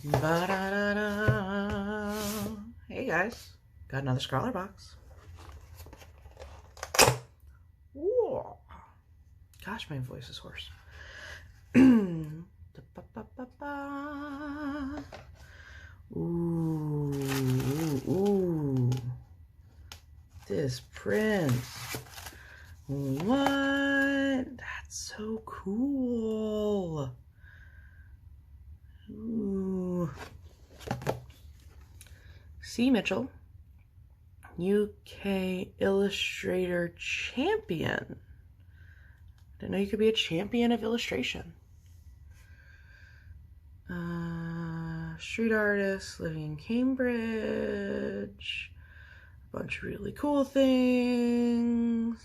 Ba-da-da-da. Hey guys, got another Scrawlrbox. Ooh. Gosh, my voice is hoarse. Ooh, ooh, this print. What? That's so cool. Ooh. C. Mitchell, UK Illustrator Champion. Didn't know you could be a champion of illustration. Street artist living in Cambridge. A bunch of really cool things.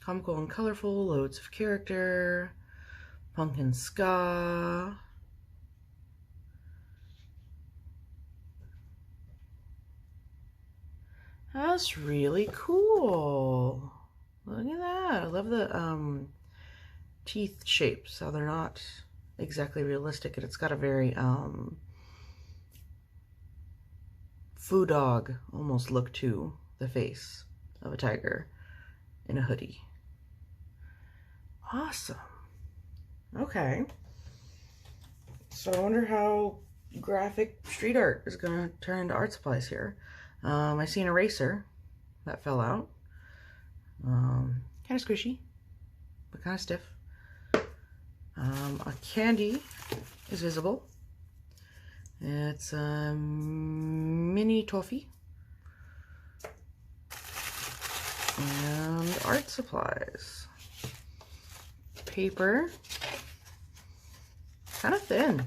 Comical and colorful, loads of character. Punk and ska. That's really cool. Look at that. I love the teeth shapes, how they're not exactly realistic, and it's got a very foo dog almost look to the face of a tiger in a hoodie. Awesome. Okay. So I wonder how graphic street art is gonna turn into art supplies here. I see an eraser that fell out. Kind of squishy, but kind of stiff. A candy is visible. It's a mini toffee. And art supplies. Paper. Kind of thin.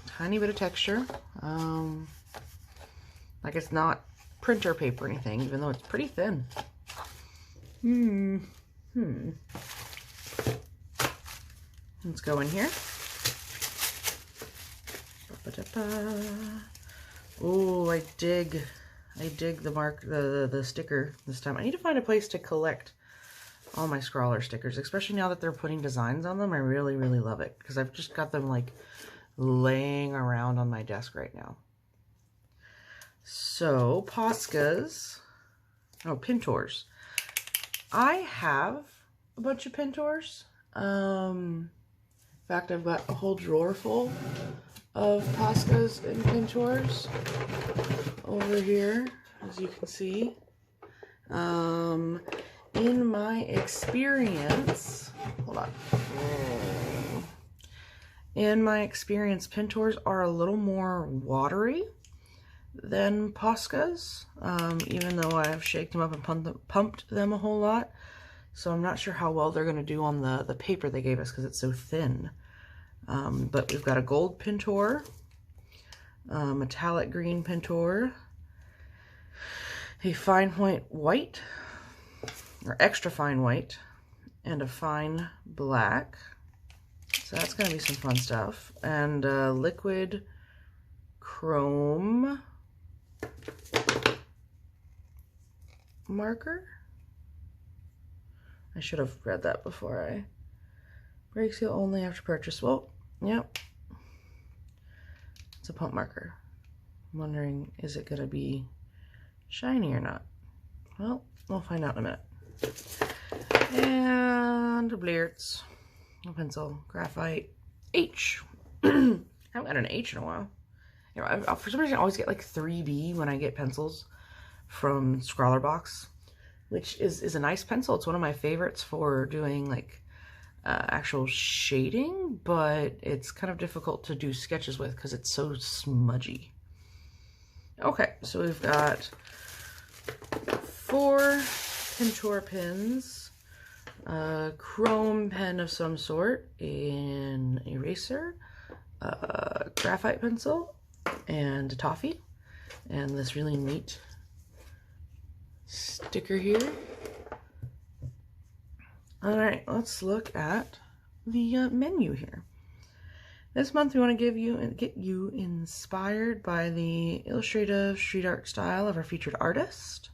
Tiny bit of texture. Like it's not printer paper or anything, even though it's pretty thin. Let's go in here. Oh, I dig the sticker this time. I need to find a place to collect all my Scrawler stickers, especially now that they're putting designs on them. I really, really love it because I've just got them like laying around on my desk right now. So, Posca's, Pintors. I have a bunch of Pintors. In fact, I've got a whole drawer full of Posca's and Pintors over here, as you can see. In my experience, hold on. In my experience, Pintors are a little more watery than Posca's, even though I've shaked them up and pumped them a whole lot. So I'm not sure how well they're going to do on the paper they gave us because it's so thin. But we've got a gold Pintor, metallic green Pintor, a fine point white, or extra fine white, and a fine black. So that's going to be some fun stuff. And liquid chrome marker. I should have read that before I break seal only after purchase. Well, yep. It's a pump marker. I'm wondering, is it going to be shiny or not? Well, we'll find out in a minute. And a Blearts, a pencil, graphite, H. I haven't got an H in a while. You know, for some reason I always get like 3B when I get pencils from Scrawlrbox, which is a nice pencil. It's one of my favorites for doing like actual shading, but it's kind of difficult to do sketches with because it's so smudgy. Okay, so we've got 4 Pintor pins, a chrome pen of some sort, an eraser, a graphite pencil, and a toffee, and this really neat sticker here. All right, let's look at the menu here. This month we want to get you inspired by the illustrative street art style of our featured artist.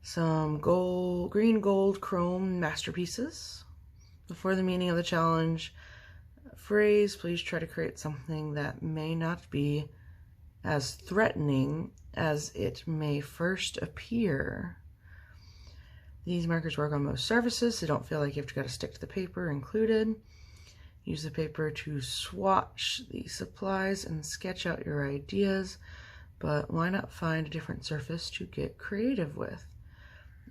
Some green gold chrome masterpieces. Before the meaning of the challenge, phrase, please try to create something that may not be as threatening as it may first appear. These markers work on most surfaces, so don't feel like you have to gotta stick to the paper included. Use the paper to swatch the supplies and sketch out your ideas, but why not find a different surface to get creative with?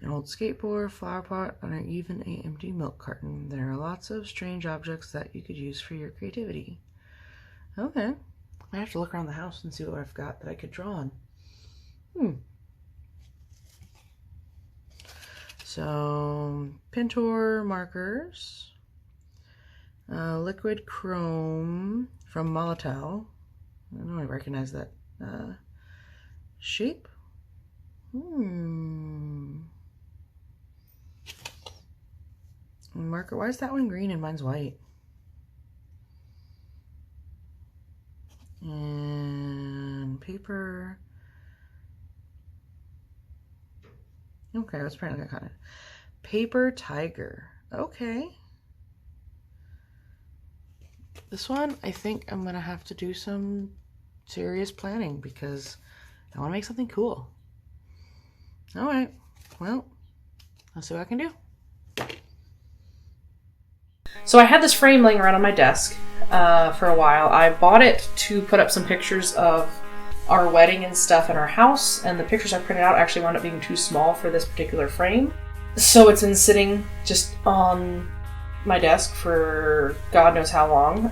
An old skateboard, flower pot, or even an empty milk carton. There are lots of strange objects that you could use for your creativity. Okay. I have to look around the house and see what I've got that I could draw on. So, Pintor markers. Liquid chrome from Molotow. I don't know, I recognize that shape. Marker, why is that one green and mine's white? And paper. Okay, I was apparently gonna cut it. Paper tiger. Okay. This one, I think I'm gonna have to do some serious planning because I want to make something cool. All right, well, let's see what I can do. So I had this frame laying around on my desk for a while. I bought it to put up some pictures of our wedding and stuff in our house, and the pictures I printed out actually wound up being too small for this particular frame. So it's been sitting just on my desk for God knows how long,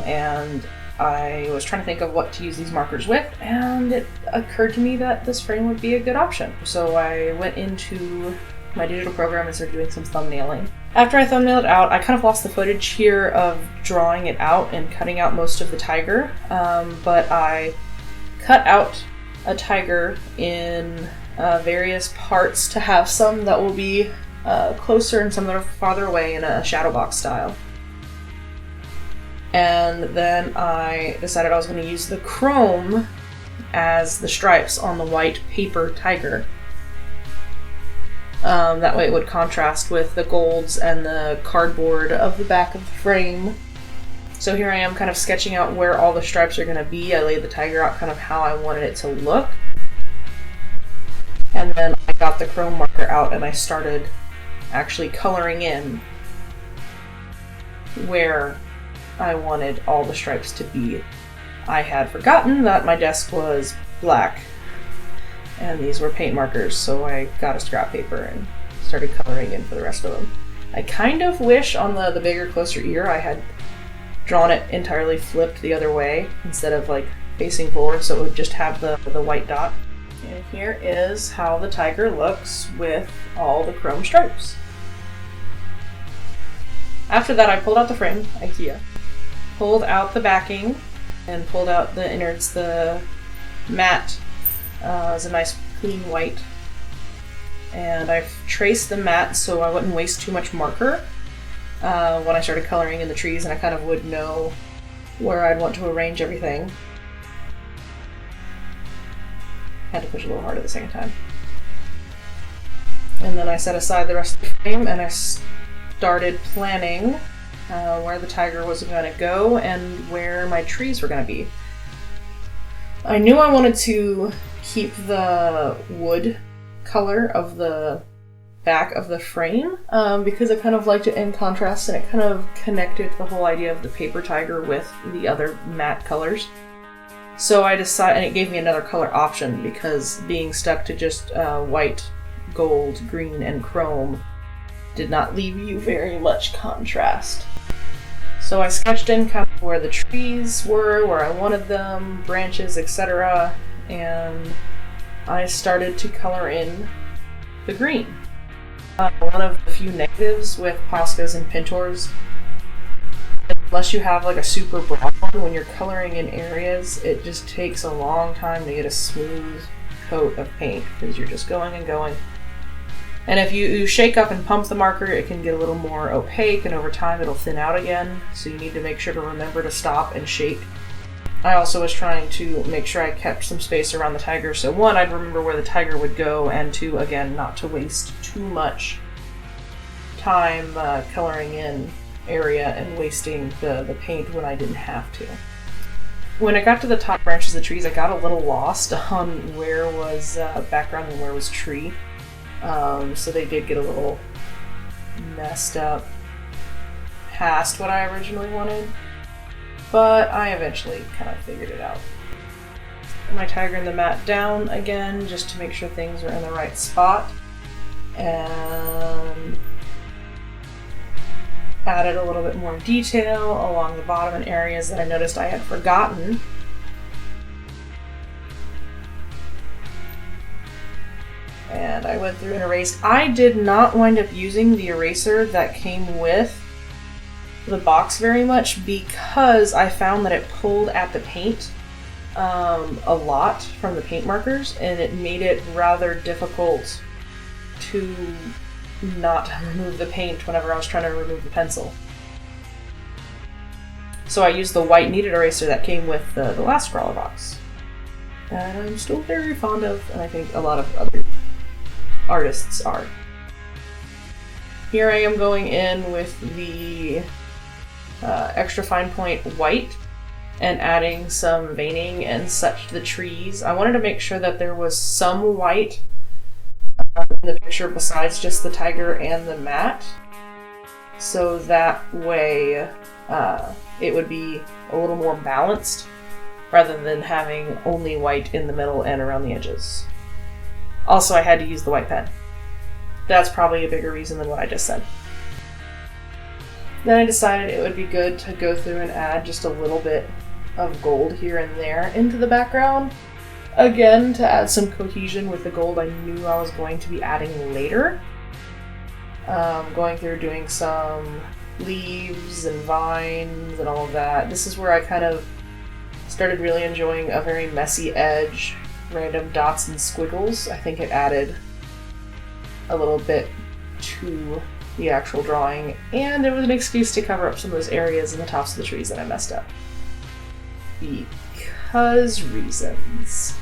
and I was trying to think of what to use these markers with, and it occurred to me that this frame would be a good option. So I went into my digital program and started doing some thumbnailing. After I thumbnailed it out, I kind of lost the footage here of drawing it out and cutting out most of the tiger, but I cut out a tiger in various parts to have some that will be closer and some that are farther away in a shadowbox style. And then I decided I was going to use the chrome as the stripes on the white paper tiger. That way it would contrast with the golds and the cardboard of the back of the frame. So here I am kind of sketching out where all the stripes are going to be. I laid the tiger out kind of how I wanted it to look. And then I got the chrome marker out and I started actually coloring in where I wanted all the stripes to be. I had forgotten that my desk was black and these were paint markers, so I got a scrap paper and started coloring in for the rest of them. I kind of wish on the bigger, closer ear I had drawn it entirely flipped the other way instead of like facing forward, so it would just have the white dot. And here is how the tiger looks with all the chrome stripes. After that I pulled out the frame, IKEA, pulled out the backing and pulled out the innards. The matte is a nice clean white, and I've traced the matte so I wouldn't waste too much marker when I started coloring in the trees, and I kind of would know where I'd want to arrange everything. Had to push a little harder the second time. And then I set aside the rest of the frame and I started planning where the tiger was going to go and where my trees were going to be. I knew I wanted to keep the wood color of the back of the frame because I kind of liked it in contrast, and it kind of connected the whole idea of the paper tiger with the other matte colors. So I decided, and it gave me another color option because being stuck to just white, gold, green, and chrome did not leave you very much contrast. So I sketched in kind of where the trees were, where I wanted them, branches, etc., and I started to color in the green. One of the few negatives with Poscas and Pintors, unless you have like a super broad one, when you're coloring in areas, it just takes a long time to get a smooth coat of paint because you're just going and going. And if you shake up and pump the marker, it can get a little more opaque, and over time it'll thin out again, so you need to make sure to remember to stop and shake. I also was trying to make sure I kept some space around the tiger, so one, I'd remember where the tiger would go, and two, again, not to waste too much time coloring in area and wasting the paint when I didn't have to. When I got to the top branches of the trees, I got a little lost on where was background and where was tree. So they did get a little messed up past what I originally wanted. But I eventually kind of figured it out. My tiger and the mat down again, just to make sure things are in the right spot. And added a little bit more detail along the bottom in areas that I noticed I had forgotten. And I went through and erased. I did not wind up using the eraser that came with the box very much because I found that it pulled at the paint a lot from the paint markers, and it made it rather difficult to not remove the paint whenever I was trying to remove the pencil. So I used the white kneaded eraser that came with the last Scrawlrbox, that I'm still very fond of, and I think a lot of other artists are. Here I am going in with the extra fine point white and adding some veining and such to the trees. I wanted to make sure that there was some white in the picture besides just the tiger and the mat, so that way it would be a little more balanced rather than having only white in the middle and around the edges. Also, I had to use the white pen. That's probably a bigger reason than what I just said. Then I decided it would be good to go through and add just a little bit of gold here and there into the background. Again, to add some cohesion with the gold I knew I was going to be adding later. Going through doing some leaves and vines and all of that. This is where I kind of started really enjoying a very messy edge, random dots and squiggles. I think it added a little bit to the actual drawing, and it was an excuse to cover up some of those areas in the tops of the trees that I messed up. Because reasons.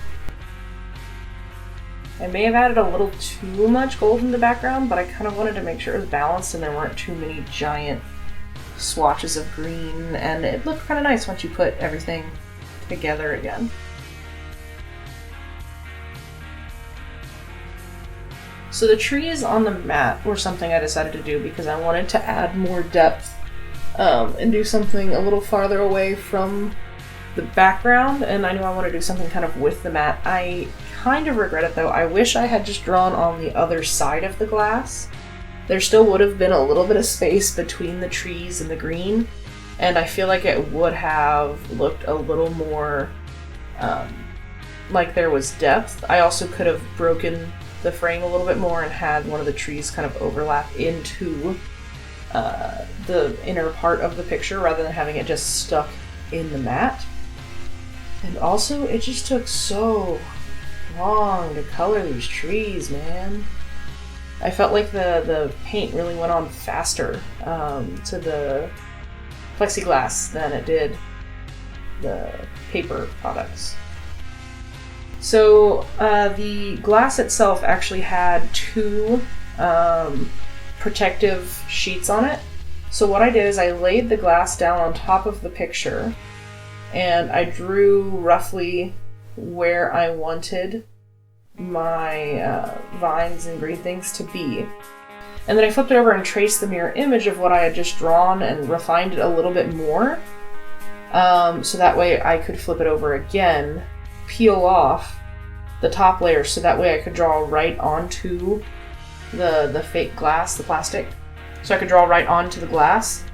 I may have added a little too much gold in the background, but I kind of wanted to make sure it was balanced and there weren't too many giant swatches of green, and it looked kind of nice once you put everything together again. So the trees on the mat were something I decided to do because I wanted to add more depth and do something a little farther away from the background, and I knew I wanted to do something kind of with the mat. I kind of regret it though. I wish I had just drawn on the other side of the glass. There still would have been a little bit of space between the trees and the green, and I feel like it would have looked a little more like there was depth. I also could have broken the frame a little bit more and had one of the trees kind of overlap into the inner part of the picture rather than having it just stuck in the mat. And also, it just took so long to color these trees, man. I felt like the paint really went on faster to the plexiglass than it did the paper products. So the glass itself actually had two protective sheets on it. So what I did is I laid the glass down on top of the picture and I drew roughly where I wanted my vines and green things to be. And then I flipped it over and traced the mirror image of what I had just drawn and refined it a little bit more. So that way I could flip it over again, peel off the top layer so that way I could draw right onto the fake glass, the plastic. So I could draw right onto the glass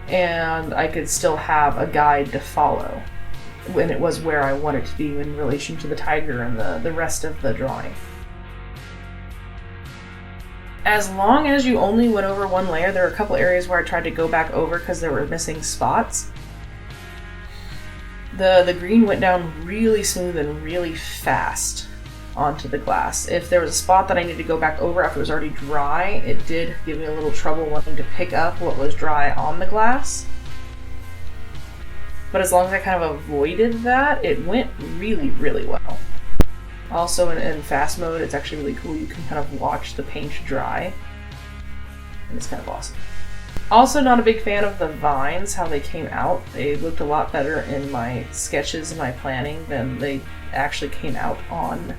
and I could still have a guide to follow when it was where I wanted to be in relation to the tiger and the rest of the drawing. As long as you only went over one layer, there were a couple areas where I tried to go back over because there were missing spots. The green went down really smooth and really fast onto the glass. If there was a spot that I needed to go back over after it was already dry, it did give me a little trouble wanting to pick up what was dry on the glass. But as long as I kind of avoided that, it went really, really well. Also in fast mode, it's actually really cool. You can kind of watch the paint dry, and it's kind of awesome. Also not a big fan of the vines, how they came out. They looked a lot better in my sketches and my planning than they actually came out on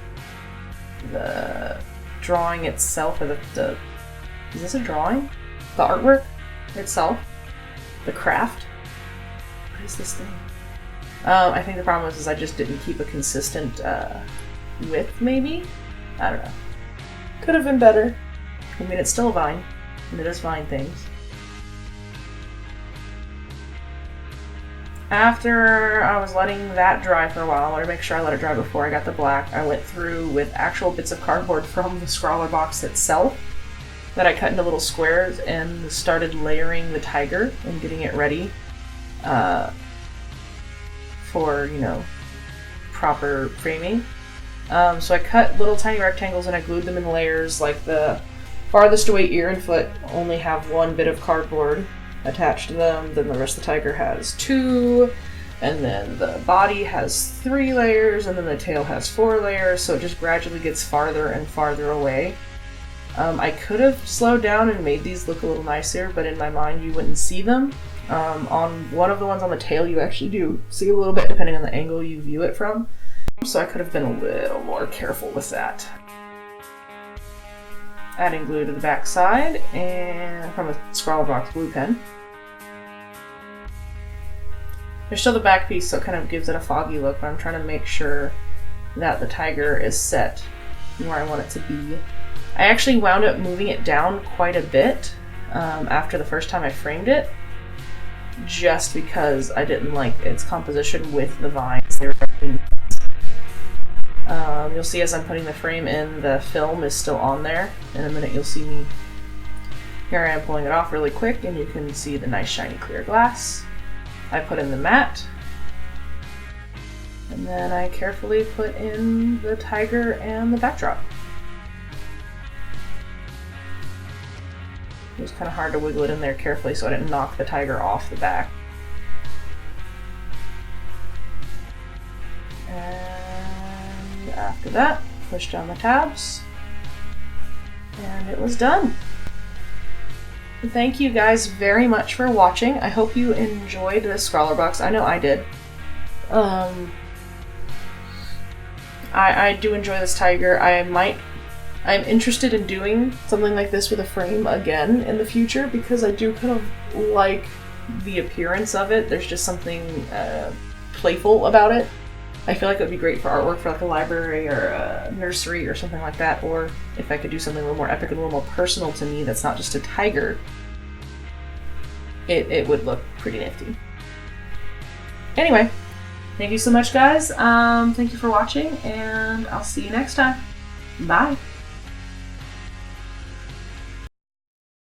the drawing itself, or the is this a drawing? The artwork itself? The craft? What is this thing? I think the problem is I just didn't keep a consistent width, maybe? I don't know. Could have been better. I mean, it's still a vine, and it does vine things. After I was letting that dry for a while, I wanted to make sure I let it dry before I got the black, I went through with actual bits of cardboard from the Scrawlrbox itself that I cut into little squares and started layering the tiger and getting it ready for, you know, proper framing. So I cut little tiny rectangles and I glued them in layers. Like the farthest away ear and foot only have one bit of cardboard attached to them, then the rest of the tiger has 2, and then the body has 3 layers, and then the tail has 4 layers, so it just gradually gets farther and farther away. I could have slowed down and made these look a little nicer, but in my mind you wouldn't see them. On one of the ones on the tail you actually do see a little bit depending on the angle you view it from, so I could have been a little more careful with that. Adding glue to the back side and from a Scrawlrbox glue pen. There's still the back piece, so it kind of gives it a foggy look, but I'm trying to make sure that the tiger is set where I want it to be. I actually wound up moving it down quite a bit after the first time I framed it, just because I didn't like its composition with the vines. You'll see as I'm putting the frame in, the film is still on there. In a minute you'll see me. Here I am pulling it off really quick, and you can see the nice shiny clear glass. I put in the mat, and then I carefully put in the tiger and the backdrop. It was kind of hard to wiggle it in there carefully so I didn't knock the tiger off the back. And after that, push down the tabs, and it was done. Thank you guys very much for watching. I hope you enjoyed this Scrawlrbox. I know I did. I do enjoy this tiger. I'm interested in doing something like this with a frame again in the future because I do kind of like the appearance of it. There's just something playful about it. I feel like it would be great for artwork for like a library or a nursery or something like that, or if I could do something a little more epic and a little more personal to me that's not just a tiger, it would look pretty nifty. Anyway, thank you so much guys. Thank you for watching, and I'll see you next time. Bye!